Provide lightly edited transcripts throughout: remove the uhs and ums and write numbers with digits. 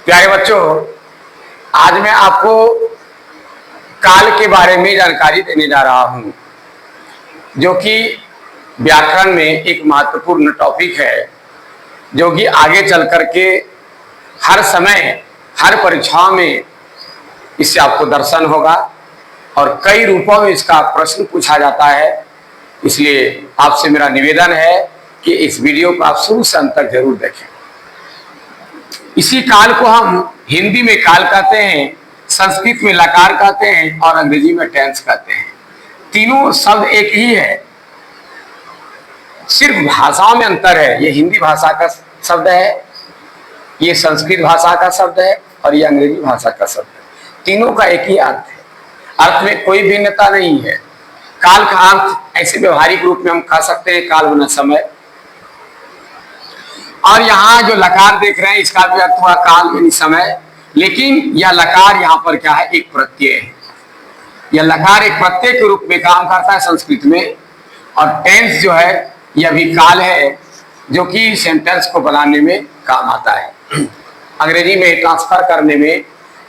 प्यारे बच्चों, आज मैं आपको काल के बारे में जानकारी देने जा रहा हूं, जो कि व्याकरण में एक महत्वपूर्ण टॉपिक है, जो कि आगे चल करके हर समय हर परीक्षाओं में इससे आपको दर्शन होगा और कई रूपों में इसका प्रश्न पूछा जाता है। इसलिए आपसे मेरा निवेदन है कि इस वीडियो को आप शुरू से अंत तक जरूर देखें। इसी काल को हम हिंदी में काल कहते हैं, संस्कृत में लकार कहते हैं और अंग्रेजी में टेंस कहते हैं। तीनों शब्द एक ही है, सिर्फ भाषाओं में अंतर है। ये हिंदी भाषा का शब्द है, ये संस्कृत भाषा का शब्द है और ये अंग्रेजी भाषा का शब्द है। तीनों का एक ही अर्थ है, अर्थ में कोई भिन्नता नहीं है। काल का अर्थ ऐसे व्यवहारिक रूप में हम कह सकते हैं, काल होना समय। और यहाँ जो लकार देख रहे हैं, इसका भी अर्थ हुआ काल यानी समय, लेकिन यह लकार यहाँ पर क्या है, एक प्रत्यय है। यह लकार एक प्रत्यय के रूप में काम करता है संस्कृत में। और टेंस जो है यह भी काल है, जो कि सेंटेंस को बनाने में काम आता है। अंग्रेजी में ट्रांसफर करने में,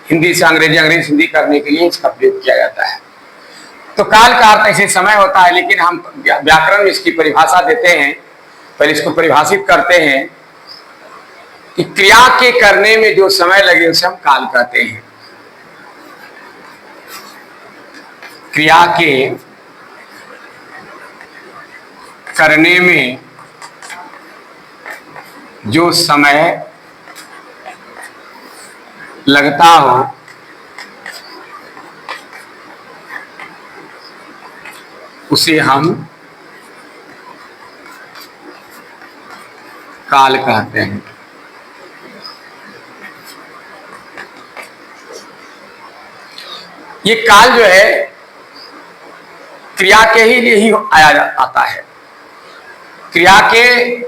हिंदी से अंग्रेजी, अंग्रेजी से हिंदी करने के लिए इसका प्रयोग किया जाता है। तो काल का अर्थ ऐसे समय होता है, लेकिन हम व्याकरण में इसकी परिभाषा देते हैं। पहले इसको परिभाषित करते हैं कि क्रिया के करने में जो समय लगे उसे हम काल कहते हैं। क्रिया के करने में जो समय लगता हो उसे हम काल कहते हैं। ये काल जो है क्रिया के ही लिए ही आता है। क्रिया के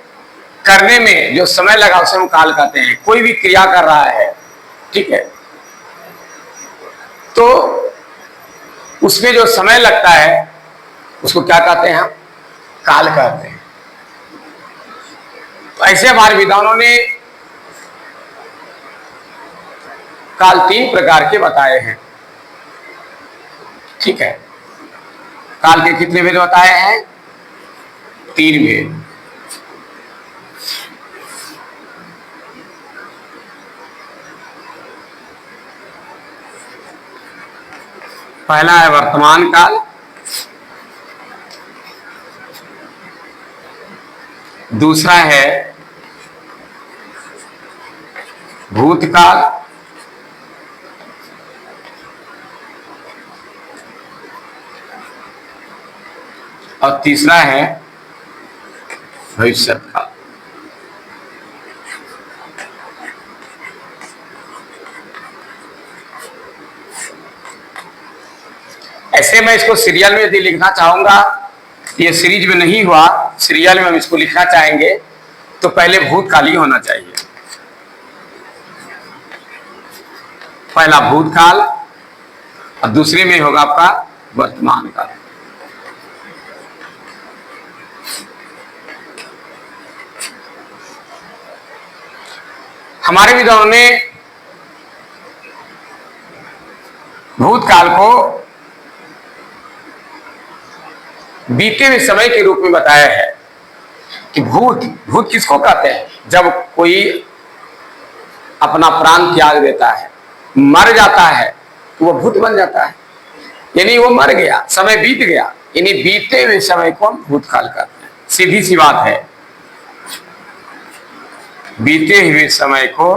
करने में जो समय लगा उसे हम काल कहते हैं। कोई भी क्रिया कर रहा है, ठीक है, तो उसमें जो समय लगता है उसको क्या कहते हैं, हम काल कहते हैं। तो ऐसे हमारे विद्वानों ने काल 3 प्रकार के बताए हैं, ठीक है। काल के कितने भेद बताए हैं? 3 भेद। पहला है वर्तमान काल, दूसरा है भूतकाल, और तीसरा है भविष्यत काल। ऐसे मैं इसको सीरियल में यदि लिखना चाहूंगा, ये सीरीज में नहीं हुआ, सीरियल में हम इसको लिखना चाहेंगे तो पहले भूतकाल ही होना चाहिए। पहला भूतकाल और दूसरे में होगा आपका वर्तमान काल। हमारे विद्वानों ने भूतकाल को बीते हुए समय के रूप में बताया है कि भूत किसको कहते हैं? जब कोई अपना प्राण त्याग देता है, मर जाता है, तो वो भूत बन जाता है, यानी वो मर गया, समय बीत गया, यानी बीते हुए समय को हम भूतकाल कहते हैं। सीधी सी बात है, बीते हुए समय को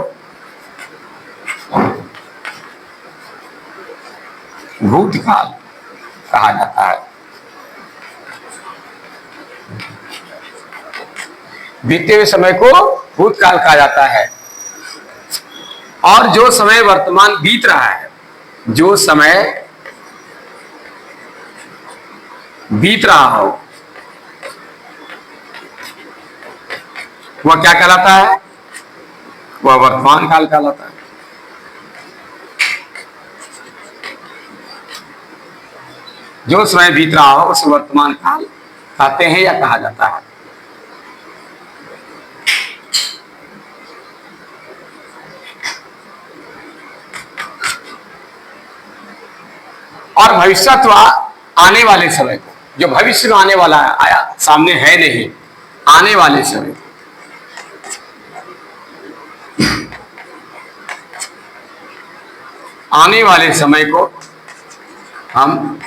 भूतकाल कहा जाता है। बीते हुए समय को भूतकाल कहा जाता है। और जो समय वर्तमान बीत रहा है, जो समय बीत रहा हो, वह क्या कहलाता है? वह वर्तमान काल कहलाता है। जो समय बीत रहा हो उसे वर्तमान काल कहते हैं या कहा जाता है। और भविष्यत्व आने वाले समय को, जो भविष्य में आने वाला है, आया सामने है नहीं, आने वाले समय को। आने वाले समय को हम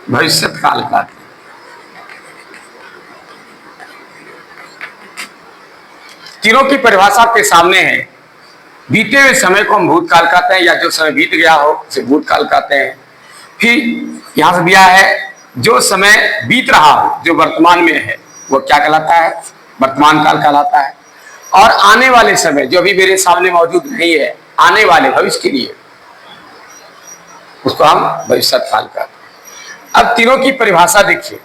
भविष्यत काल कहते हैं। तीनों की परिभाषा आपके सामने है। बीते हुए समय को हम भूतकाल कहते हैं, या जो समय बीत गया हो उसे भूतकाल कहते हैं। फिर यहां से दिया है जो समय बीत रहा हो, जो वर्तमान में है, वो क्या कहलाता है? वर्तमान काल कहलाता है। और आने वाले समय जो अभी मेरे सामने मौजूद नहीं है, आने वाले भविष्य के लिए, उसको हम भविष्यत काल कहते हैं। अब तीनों की परिभाषा देखिए।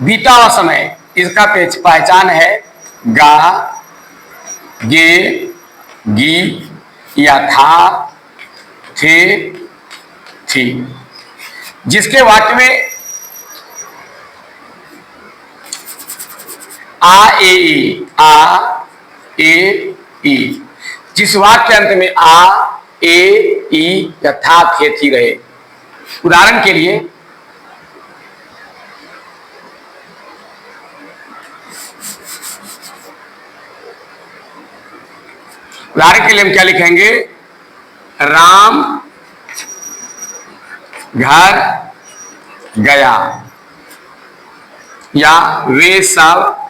बीता हुआ समय, इसका पहचान है गा, गे, गी, या था, थे, थी। जिसके वाक्य में आ ए ई, जिस वाक्य के अंत में आ ए ई या था, थे, थी रहे। उदाहरण के लिए हम क्या लिखेंगे? राम घर गया, या वे सब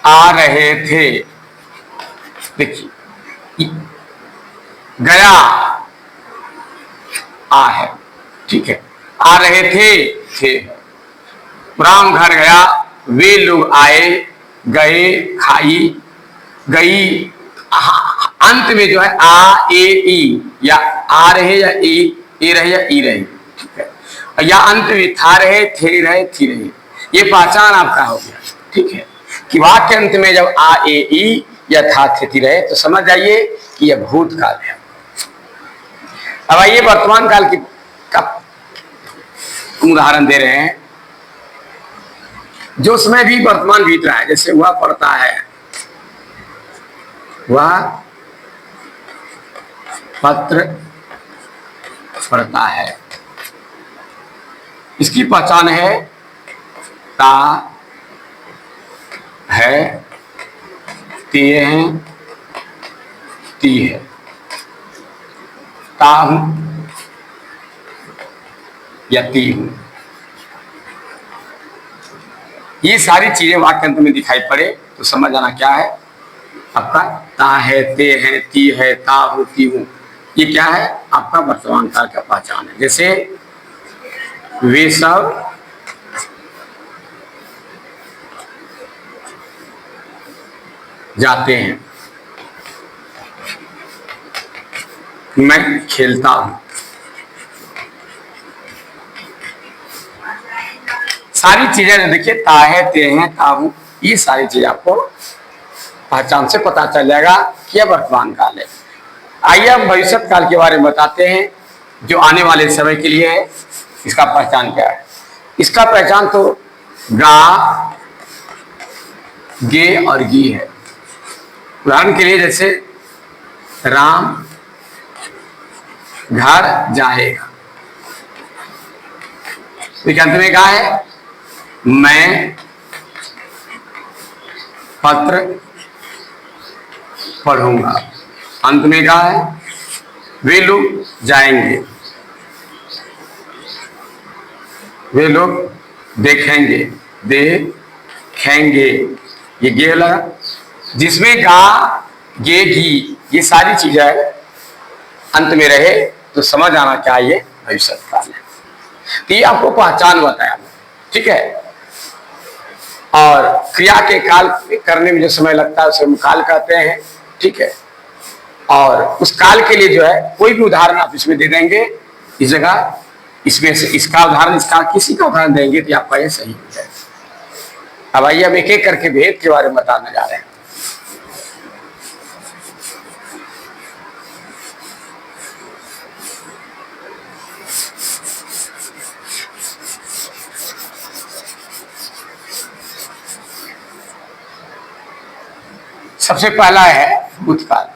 आ रहे थे। देखिए, गया आ है, ठीक है, आ रहे थे। राम घर गया, वे लोग आए, गए, खाई, गई। अंत में जो है आ ए ई, या आ रहे या ए रहे या ई रहे, ठीक है, या अंत में था रहे, थे रहे, थी रहे। ये पहचान आपका हो गया, ठीक है, कि वाक्य अंत में जब आ ए ई या था, थे, थी रहे, तो समझ जाइए कि यह भूतकाल है। अब आइए वर्तमान काल की का उदाहरण दे रहे हैं। जो समय भी वर्तमान बीत रहा है, जैसे वह पढ़ता है, वह पत्र पढ़ता है, इसकी पहचान है ता है, ते हैं, ती है। ता हूं या ती हूं, ये सारी चीजें वाक्य अंत में दिखाई पड़े तो समझ आना क्या है आपका? ता है, ते है, ती है, ता हूं, ती हूं। ये क्या है? आपका वर्तमान काल का पहचान है। जैसे वे सब जाते हैं, मैं खेलता हूं। सारी चीजें देखिए, ता है, ते हैं, ता हूं, ये सारी चीजें आपको पहचान से पता चल जाएगा कि यह वर्तमान काल है। आइए हम भविष्यत काल के बारे में बताते हैं, जो आने वाले समय के लिए है। इसका पहचान क्या है? इसका पहचान तो गा, गे और गी है। उदाहरण के लिए जैसे राम घर जाएगा, अंत में क्या है? मैं पत्र पढ़ूंगा। अंत में क्या है? वे लोग जाएंगे, वे लोग देखेंगे, देखेंगे, ये गे लगा। जिसमें गा, गे, गी, ये सारी चीजें अंत में रहे तो समझ आना चाहिए भविष्यत काल है। तो ये आपको पहचान बताया, ठीक है। और क्रिया के काल करने में जो समय लगता है उसे हम काल कहते हैं, ठीक है। और उस काल के लिए जो है कोई भी उदाहरण आप इसमें दे देंगे, इस जगह इसमें से इसका उदाहरण, इसका किसी का उदाहरण देंगे तो आपका ये सही हो जाएगा। अब आइए हम एक एक करके भेद के बारे में बताने जा रहे हैं। सबसे पहला है भूतकाल।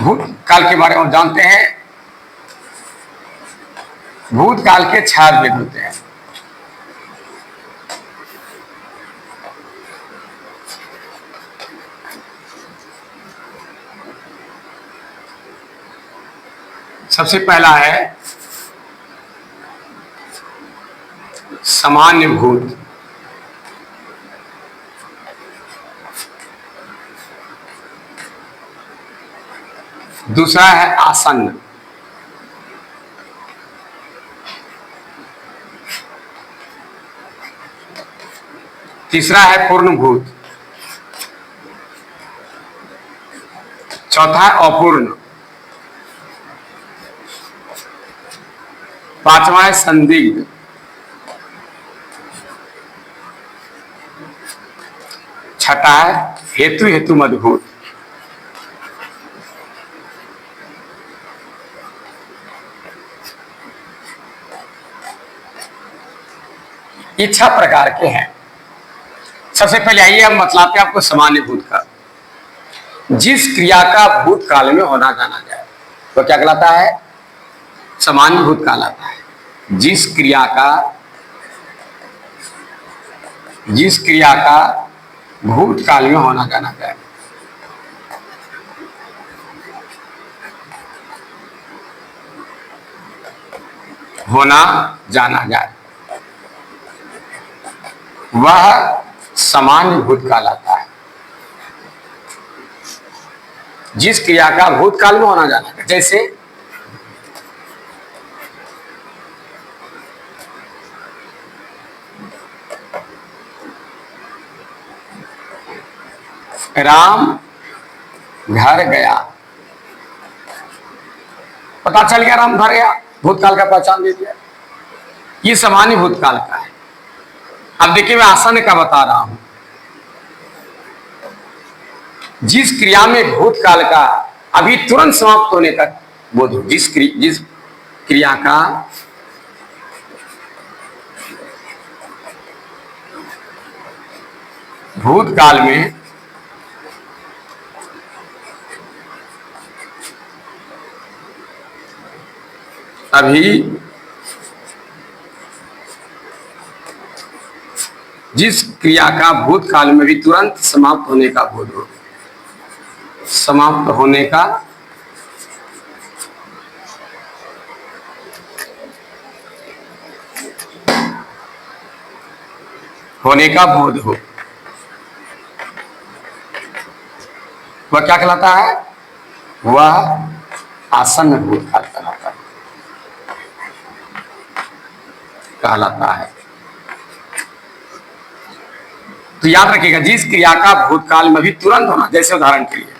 भूतकाल के बारे में जानते हैं। भूतकाल के 6 भेद होते हैं। सबसे पहला है सामान्य भूत। दूसरा है आसन्न। तीसरा है पूर्ण भूत। चौथा है अपूर्ण। पांचवा है संदिग्ध। छठा है हेतु हेतु मदभूत। ये 6 प्रकार के हैं। सबसे पहले आइए हम बतलाते हैं आपको सामान्य भूत का। जिस क्रिया का भूतकाल में होना जाना जाए तो क्या कहलाता है? सामान्य भूत कहलाता है। जिस क्रिया का भूतकाल में होना जाना जाए। होना जाना जाए वह सामान्य भूत कहलाता है। जिस क्रिया का भूतकाल में होना जाना है, जैसे राम घर गया। पता चल गया राम घर गया, भूतकाल का पहचान दे दिया। ये सामान्य भूतकाल का है। अब देखिए मैं आसन का बता रहा हूं। जिस क्रिया में भूतकाल का अभी तुरंत समाप्त होने का बोध हो, जिस क्रिया का भूतकाल में अभी जिस क्रिया का भूतकाल में भी तुरंत समाप्त होने का बोध हो, समाप्त होने का बोध हो, वह क्या कहलाता है? वह आसन्न भूतकाल कहलाता है। तो याद रखिएगा, जिस क्रिया का भूतकाल में भी तुरंत होना, जैसे उदाहरण के लिए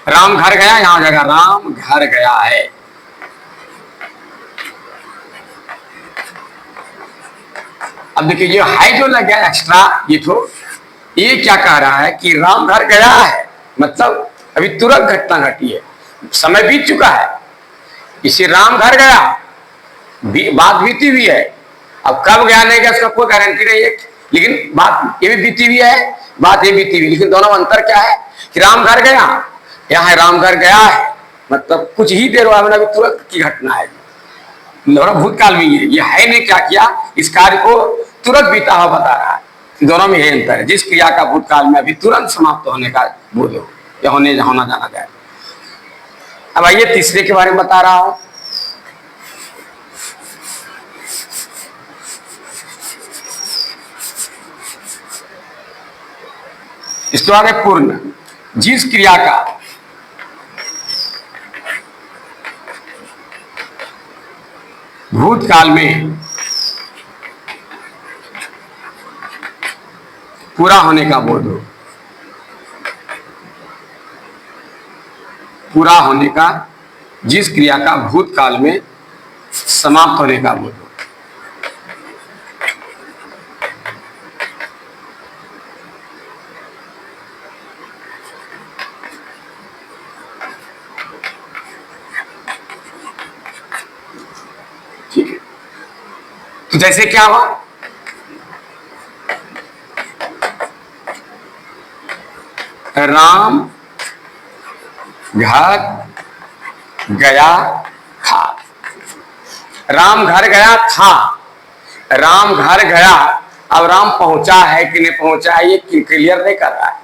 राम घर गया, यहां जगह राम घर गया है। अब देखिए ये है जो लग गया एक्स्ट्रा, ये क्या कह रहा है कि राम घर गया है, मतलब अभी तुरंत घटना घटी है, समय बीत चुका है। इसे राम घर गया, बात बीती हुई है। अब कब गया नहीं गया उसका कोई गारंटी नहीं है, लेकिन बात ये भी बीती हुई है, बात ये बीती हुई, लेकिन दोनों में अंतर क्या है कि राम घर गया, यहाँ है राम घर गया है, मतलब कुछ ही देर बाद अभी तुरंत की घटना है। दोनों भूतकाल में ये है ने क्या किया, इस कार्य को तुरंत बीता हुआ बता रहा है। दोनों में यही अंतर है। जिस क्रिया का भूतकाल में अभी तुरंत समाप्त होने का बोध हो या होना जाना जाए। अब आइए तीसरे के बारे में बता रहा हूं। इसके बाद है पूर्ण। जिस क्रिया का भूतकाल में पूरा होने का बोध हो, पूरा होने का, जिस क्रिया का भूतकाल में समाप्त होने का बोध हो। ठीक है। जैसे क्या हुआ, राम घर गया था। राम घर गया था, राम घर गया। अब राम पहुंचा है कि नहीं पहुंचा है ये क्लियर नहीं कर रहा है।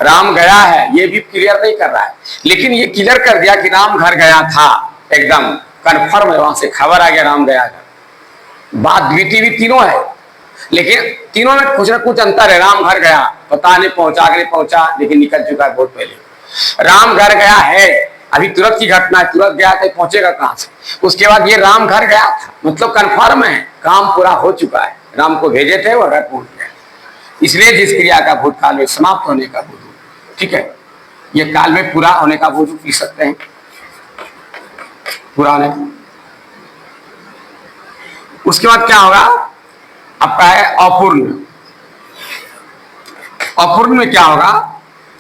राम गया है ये भी क्लियर नहीं कर रहा है, लेकिन ये क्लियर कर दिया कि राम घर गया था, एकदम कन्फर्म है, वहां से खबर आ गया राम गया था। बात द्वितीय भी तीनों है, लेकिन तीनों में कुछ ना कुछ अंतर है। राम घर गया, पता नहीं पहुंचा कि नहीं पहुंचा, लेकिन निकल चुका है बहुत पहले। राम घर गया है, अभी तुरंत की घटना है, तुरंत गया तो पहुंचेगा कहां से। उसके बाद ये राम घर गया था, मतलब कन्फर्म है, काम पूरा हो चुका है, राम को भेजे थे वो घर पहुंच गए। इसलिए जिस क्रिया का भूतकाल में समाप्त होने का बोध, ठीक है, ये काल में पूरा होने का बोध पी सकते हैं, पूरा होने का। उसके बाद क्या होगा, आपका है अपूर्ण। अपूर्ण में क्या होगा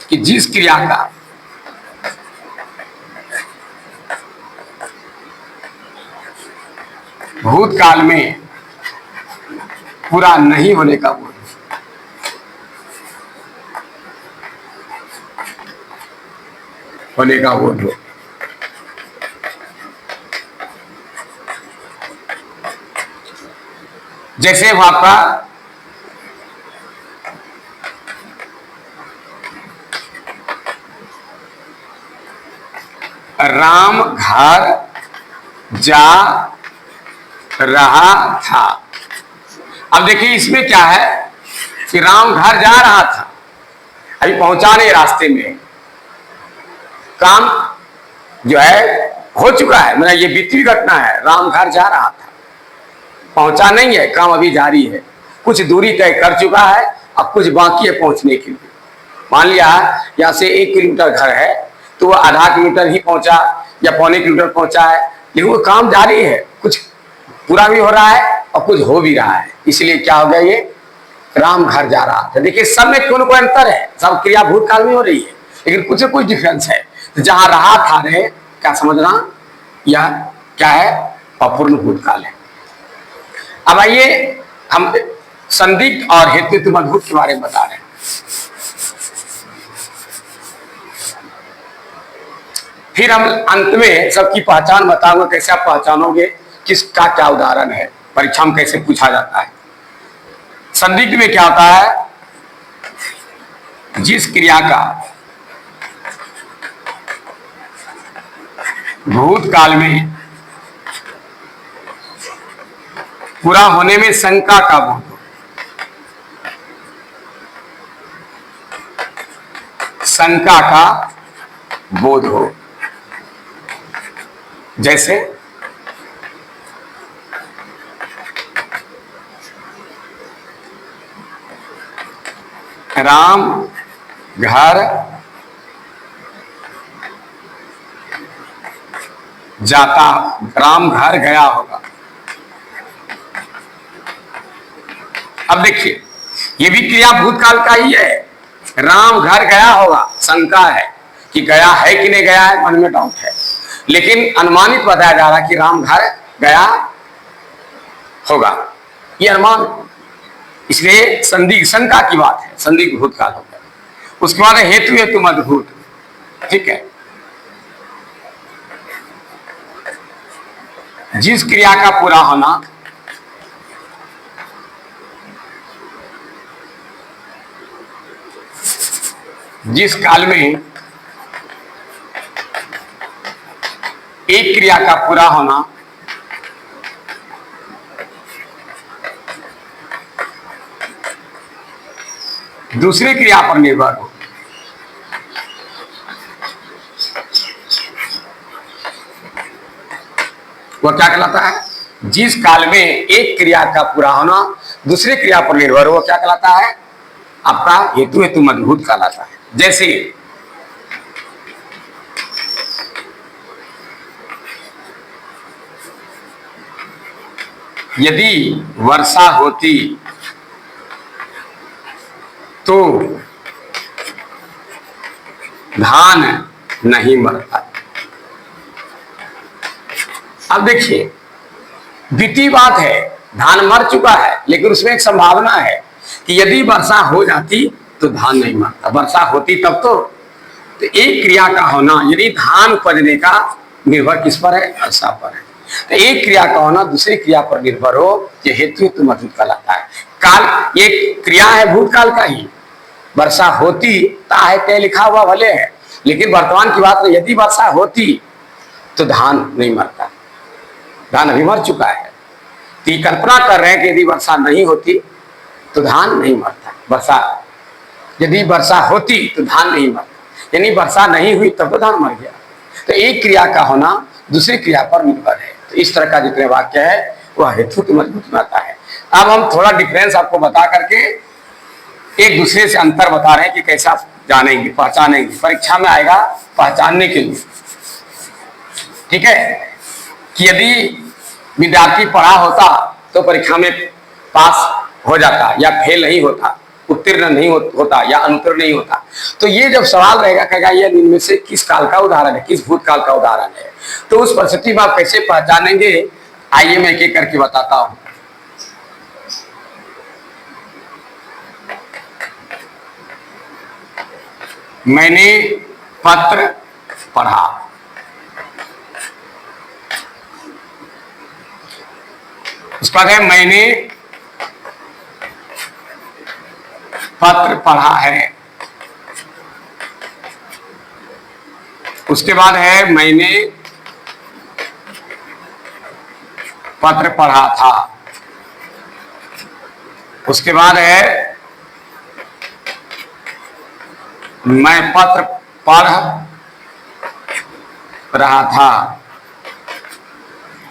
कि जिस क्रिया का भूतकाल में पूरा नहीं होने का बोध, होने का बोध हो। जैसे वहां का राम घर जा रहा था। अब देखिए इसमें क्या है कि राम घर जा रहा था, अभी पहुंचा नहीं, रास्ते में काम जो है हो चुका है, मतलब ये बीती घटना है। राम घर जा रहा था, पहुंचा नहीं है, काम अभी जारी है, कुछ दूरी तय कर चुका है, अब कुछ बाकी है पहुंचने के लिए। मान लिया यहाँ से 1 किलोमीटर घर है, तो वो आधा किलोमीटर ही पहुंचा या पौने किलोमीटर पहुंचा है, लेकिन वो काम जारी है, कुछ पूरा भी हो रहा है और कुछ हो भी रहा है। इसलिए क्या हो गया, ये राम घर जा रहा था। देखिए सब में कोई अंतर है, सब क्रिया भूतकाल में हो रही है, लेकिन कुछ न कुछ डिफरेंस है। तो जहां रहा था रे, क्या समझना, यह क्या है, अपूर्ण भूतकाल है। अब आइए हम संदिग्ध और हेतुत्व मद्भुत के बारे में बता रहे हैं। फिर हम अंत में सबकी पहचान बताऊंगा, कैसे आप पहचानोगे किसका क्या उदाहरण है, परीक्षा में कैसे पूछा जाता है। संदिग्ध में क्या होता है, जिस क्रिया का भूतकाल में पूरा होने में शंका का बोध हो, शंका का बोध हो। जैसे राम घर जाता, राम घर गया होगा। अब देखिए ये भी क्रिया भूतकाल का ही है, राम घर गया होगा, शंका है कि गया है कि नहीं गया है, मन में डाउट है, लेकिन अनुमानित बताया जा रहा है कि राम घर गया होगा, ये अनुमान, इसलिए संदिग्ध शंका की बात है, संदिग्ध भूतकाल हो गया। उसके बाद हेतु हेतु मद्भुत, ठीक है, जिस क्रिया का पूरा होना जिस काल में एक क्रिया का पूरा होना दूसरे क्रिया पर निर्भर हो, वह क्या कहलाता है, जिस काल में एक क्रिया का पूरा होना दूसरे क्रिया पर निर्भर हो, वह क्या कहलाता है, आपका हेतु हेतु मद्भुत कहलाता है। जैसे यदि वर्षा होती तो धान नहीं मरता। अब देखिए बीती बात है, धान मर चुका है, लेकिन उसमें एक संभावना है कि यदि वर्षा हो जाती तो धान नहीं मरता, वर्षा होती तब तो एक क्रिया का होना, यदि धान उपजने का निर्भर किस पर है? वर्षा पर है। तो एक क्रिया का होना दूसरी क्रिया पर निर्भर हो, यह हेतु तो मजबूत कहलाता है। काल एक क्रिया है भूतकाल का ही, वर्षा होती है क्या लिखा हुआ भले है, लेकिन वर्तमान की बात है, यदि वर्षा होती तो धान नहीं मरता, धान अभी मर चुका है। तो कल्पना कर रहे हैं कि यदि वर्षा नहीं होती तो धान नहीं मरता, वर्षा यदि वर्षा होती तो धान नहीं मरता, यानी वर्षा नहीं हुई तब तो धान मर गया। तो एक क्रिया का होना दूसरी क्रिया पर निर्भर है। तो इस तरह का जितने वाक्य है वह हेतु की मजबूत बनाता है। अब हम थोड़ा डिफरेंस आपको बता करके एक दूसरे से अंतर बता रहे हैं कि कैसा जानेंगे, पहचानेंगे, परीक्षा में आएगा पहचानने के लिए। ठीक है, कि यदि विद्यार्थी पढ़ा होता तो परीक्षा में पास हो जाता या फेल नहीं होता, उत्तीर्ण नहीं होता या अनुत्तीर्ण नहीं होता। तो ये जब सवाल रहेगा कहेगा ये इनमें से किस काल का उदाहरण है, किस भूतकाल का उदाहरण है, तो उस परिस्थिति में आप कैसे पहचानेंगे, आइए मैं एक एक करके बताता हूं। मैंने पत्र पढ़ा, उसके बाद है मैंने पत्र पढ़ा है, उसके बाद है मैंने पत्र पढ़ा था, उसके बाद है मैं पत्र पढ़ रहा था,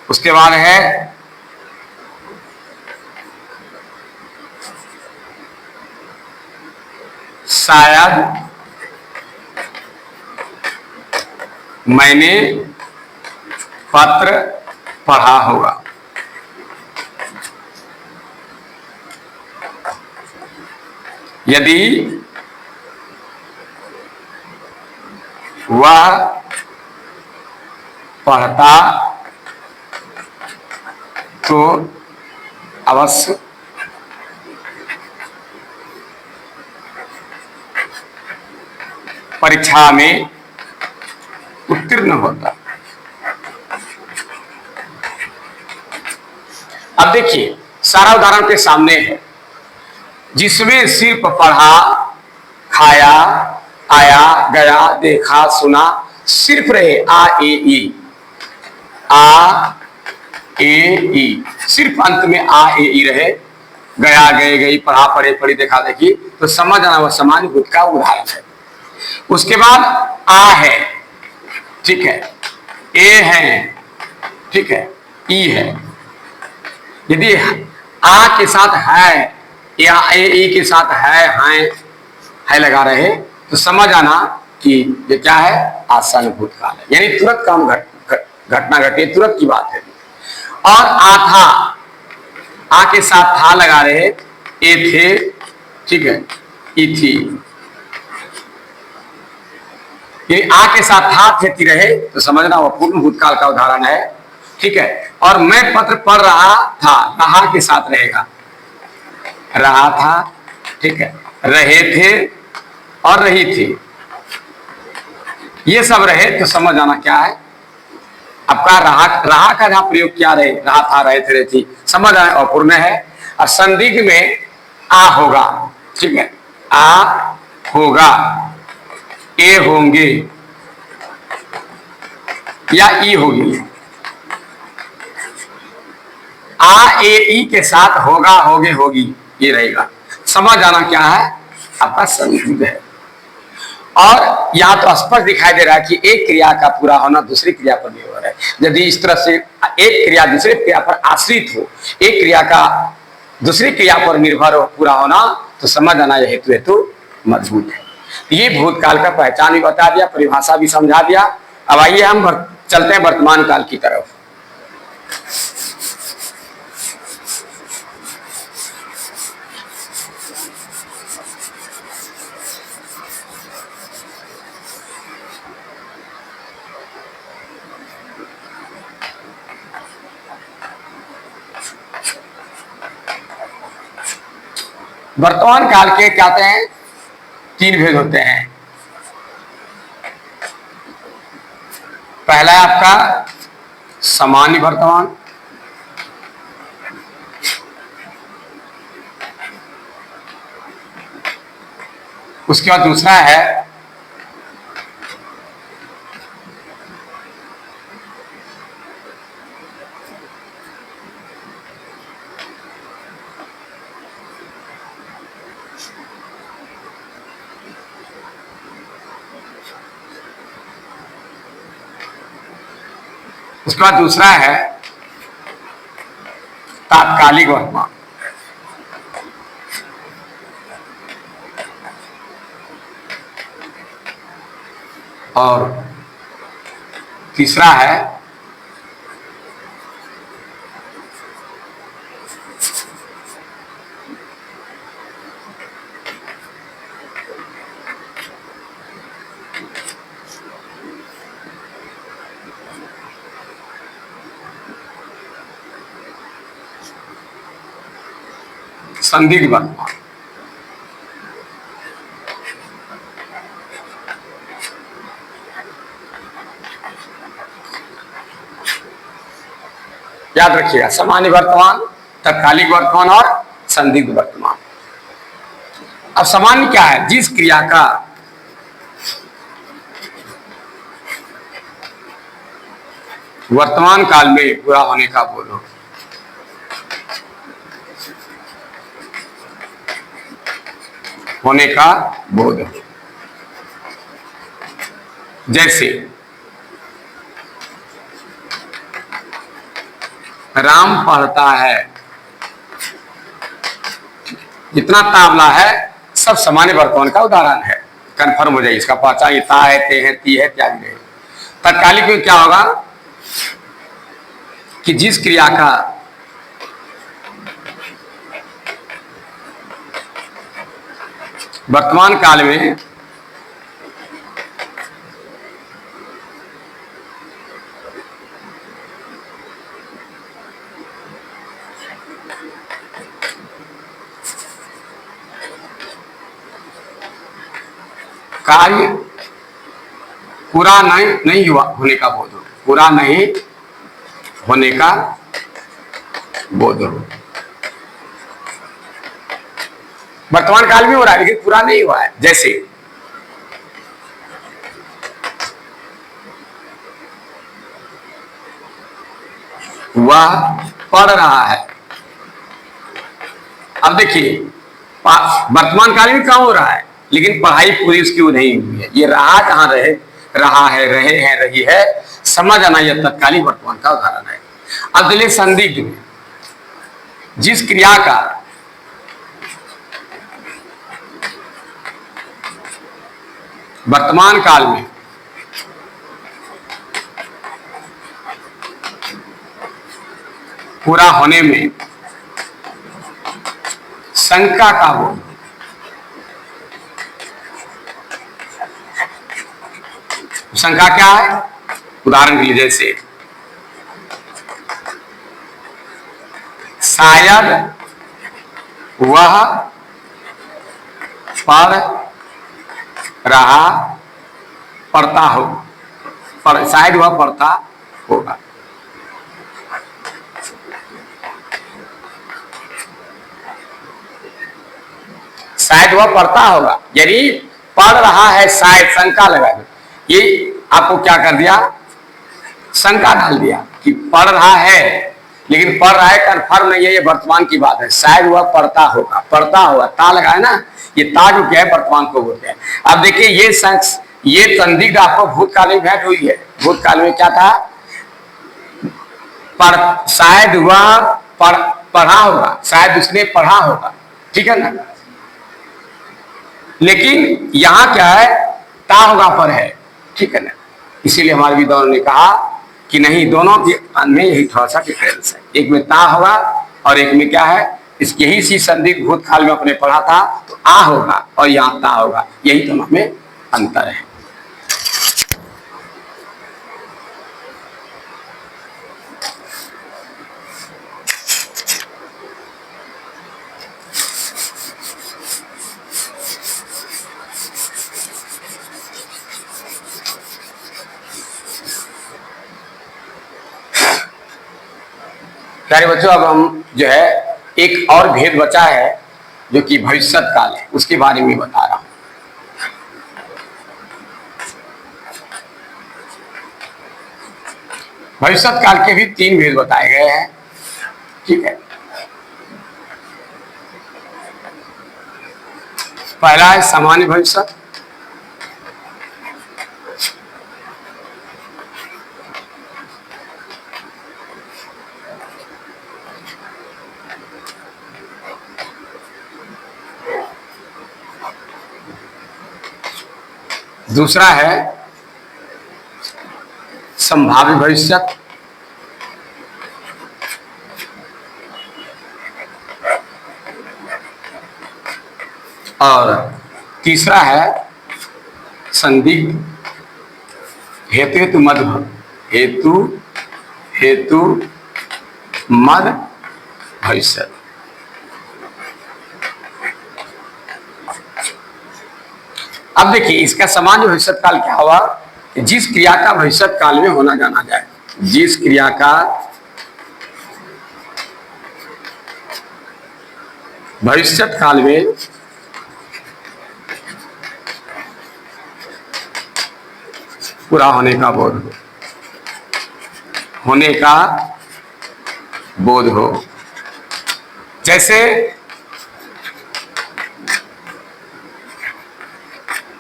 उसके बाद है शायद मैंने पत्र पढ़ा होगा। यदि वह पढ़ता तो अवश्य परीक्षा में उत्तीर्ण होता। अब देखिए सारा उदाहरण के सामने है, जिसमें सिर्फ पढ़ा, खाया, आया, गया, देखा, सुना, सिर्फ रहे आ ए ई, आ ए ई, सिर्फ अंत में आ ए ई रहे, गया गए गई, पढ़ा पढ़े पढ़ी, देखा देखी, तो समझ आना वह सामान्य भूत का उदाहरण है। उसके बाद आ है, ठीक है, ए है, ठीक है, ई है। यदि आ के साथ है या ए ई के साथ है लगा रहे तो समझ आना कि ये क्या है, आसन भूतकाल है, यानी तुरंत काम घटना घटी, तुरंत की बात है। और आ था, आ के साथ था लगा रहे, ए थे, ठीक है, ई थी, ये आ के साथ था थे रहे तो समझना वह पूर्ण भूतकाल का उदाहरण है। ठीक है, और मैं पत्र पढ़ रहा था, रहा के साथ रहेगा, रहा था, ठीक है, रहे थे और रही थी, ये सब रहे तो समझ आना क्या है आपका रहा का जहां प्रयोग किया रहे, रहा था, रहे थे, रही थी, समझ आना अपूर्ण है। और संदिग्ध में आ होगा, ठीक है, आ होगा, ए होंगे या ई होगी, आ ए ई के साथ होगा, होगे, होगी, ये रहेगा। समझ आना क्या है आपका संदिग्ध है। और यहां तो स्पष्ट दिखाई दे रहा है कि एक क्रिया का पूरा होना दूसरी क्रिया पर निर्भर है। यदि इस तरह से एक क्रिया दूसरी क्रिया पर आश्रित हो, एक क्रिया का दूसरी क्रिया पर निर्भर हो पूरा होना, तो समझ आना यह हेतु हेतु मजबूत है। ये भूतकाल का पहचान भी बता दिया, परिभाषा भी समझा दिया। अब आइए हम चलते हैं वर्तमान काल की तरफ। वर्तमान काल के क्या होते हैं? 3 भेद होते हैं। पहला है आपका सामान्य वर्तमान, उसके बाद दूसरा है तात्कालिक वर्तमान। और तीसरा है संदिग्ध वर्तमान। याद रखिएगा, सामान्य वर्तमान, तत्कालिक वर्तमान और संदिग्ध वर्तमान। अब सामान्य क्या है? जिस क्रिया का वर्तमान काल में पूरा होने का बोध हो, जैसे राम पढ़ता है, जितना तावला है सब सामान्य वर्तमान का उदाहरण है। कन्फर्म हो जाए इसका पहचान, ये ता है, ते है, ती है, त्याग है। तत्कालिक में क्या होगा कि जिस क्रिया का वर्तमान काल में कार्य पूरा नहीं हुआ होने का बोध हो, पूरा नहीं होने का बोध हो। वर्तमान काल में हो रहा है लेकिन पूरा नहीं हुआ है। जैसे वह पढ़ रहा है। अब देखिए, वर्तमान काल में काम हो रहा है लेकिन पढ़ाई पूरी उसकी नहीं हुई है। ये रहा कहाँ रहे, रहा है, रहे हैं, रही है, समझ आना, यह तत्कालीन वर्तमान का उदाहरण है। अब चलिए संदिग्ध में, जिस क्रिया का वर्तमान काल में पूरा होने में शंका का हो, शंका क्या है? उदाहरण के लिए जैसे शायद वह पढ़ता हो, शायद वह पढ़ता होगा। शायद वह पढ़ता होगा, यानी पढ़ रहा है, शायद शंका लगा दो। ये आपको क्या कर दिया? शंका डाल दिया कि पढ़ रहा है लेकिन पढ़ रहा है कन्फर्म नहीं है, ये वर्तमान की बात है। शायद वह पढ़ता होगा, पढ़ता होगा, ता लगा है ना, ये ता जो क्या है वर्तमान को बोलते हैं। अब देखिए ये संदिग्ध आपको भूतकाल में भेंट हुई है। भूतकाल में क्या था? शायद वह पढ़ा होगा, शायद उसने पढ़ा होगा, ठीक है ना। लेकिन यहां क्या है? ता होगा पर है, ठीक है ना। इसीलिए हमारे विद्वानों ने कहा कि नहीं, दोनों के में यही थोड़ा सा डिफरेंस है। एक में ता होगा और एक में क्या है, इसके ही सी संदिग्ध भूतकाल में अपने पढ़ा था तो आ होगा और यहाँ ता होगा, यही दोनों में अंतर है। प्यारे बच्चों, अब हम जो है एक और भेद बचा है जो कि भविष्यत काल है, उसके बारे में बता रहा हूं। भविष्यत काल के भी 3 भेद बताए गए हैं, ठीक है। पहला है सामान्य भविष्यत, दूसरा है संभाव्य भविष्यत, और तीसरा है संदिग्ध हेतु मद भविष्यत। अब देखिए, इसका सामान्य भविष्यत काल क्या हुआ कि जिस क्रिया का भविष्यत काल में होना जाना जाए, जिस क्रिया का भविष्यत काल में पूरा होने का बोध हो, जैसे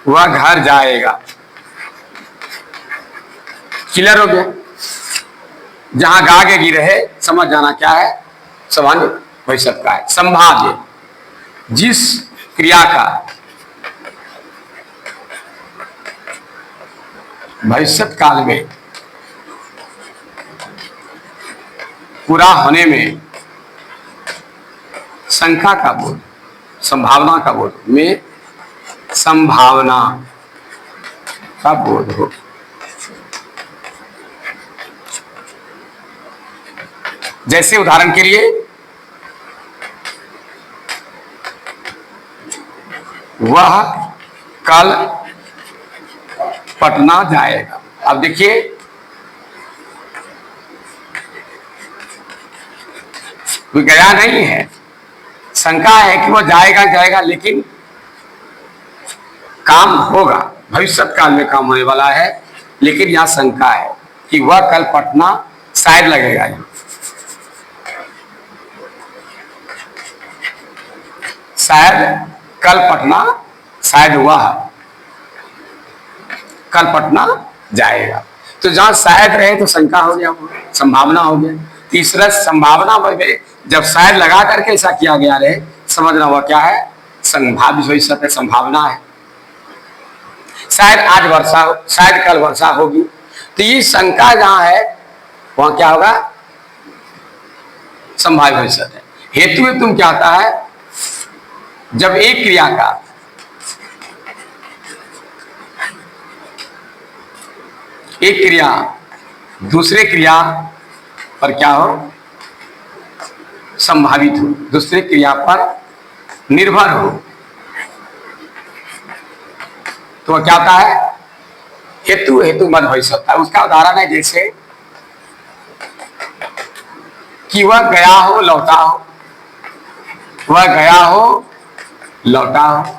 वह घर जाएगा, क्लियर हो गया। जहां गा के गिरे है, समझ जाना क्या है, सामान्य भविष्यत का है। संभाव्य, जिस क्रिया का भविष्यत काल में पूरा होने में शंका का बोध, संभावना का बोध में संभावना का बोध हो। जैसे उदाहरण के लिए, वह कल पटना जाएगा। अब देखिए, वो गया नहीं है, शंका है कि वह जाएगा, लेकिन काम होगा, भविष्यत काल में काम होने वाला है, लेकिन यहां शंका है कि वह कल पटना शायद लगेगा। शायद कल पटना, शायद वह कल पटना जाएगा। तो जहां शायद रहे तो शंका हो गया, संभावना हो गया। तीसरा संभावना में जब शायद लगा करके ऐसा किया गया रहे, समझना वह क्या है, संभाव्य भविष्यत है, संभावना है। शायद आज वर्षा हो, शायद कल वर्षा होगी, तो ये शंका जहां है वहां क्या होगा, संभाव्य भविष्यत है। हेतु में तुम क्या आता है, जब एक क्रिया का एक क्रिया दूसरे क्रिया पर क्या हो, संभावित हो, दूसरे क्रिया पर निर्भर हो, तो वह क्या होता है, हेतु मद भविष्यत होता है। उसका उदाहरण है जैसे कि वह गया हो लौटा हो, वह गया हो लौटा हो।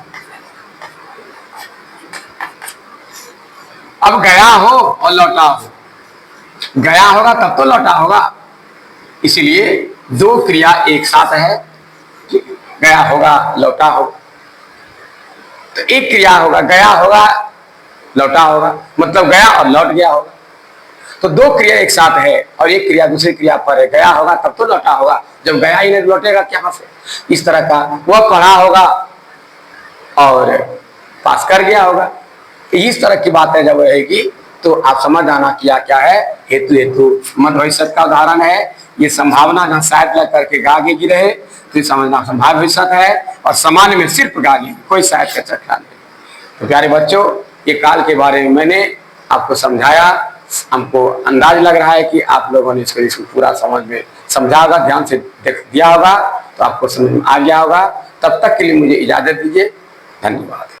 अब गया हो और लौटा हो, गया होगा तब तो लौटा होगा, इसलिए दो क्रिया एक साथ है, गया होगा लौटा हो। तो एक क्रिया होगा, गया होगा लौटा होगा, मतलब गया और लौट गया होगा। तो दो क्रिया एक साथ है और एक क्रिया दूसरी क्रिया पर है, गया होगा तब तो लौटा होगा, जब गया ही नहीं लौटेगा क्या से। इस तरह का वह पढ़ा होगा और पास कर गया होगा। इस तरह की बातें जब रहेगी तो आप समझ आना किया क्या है, हेतु मद भविष्यत का उदाहरण है। ये संभावना जहां शायद लग करके गागे की रहे तो ये समझना संभाव्य भविष्यत है, और सामान्य में सिर्फ गागे, कोई शायद का चक्रा नहीं। तो प्यारे बच्चों, ये काल के बारे में मैंने आपको समझाया। हमको अंदाज लग रहा है कि आप लोगों ने इसको पूरा समझा होगा, ध्यान से देख दिया होगा, तो आपको समझ में आ गया होगा। तब तक के लिए मुझे इजाजत दीजिए, धन्यवाद।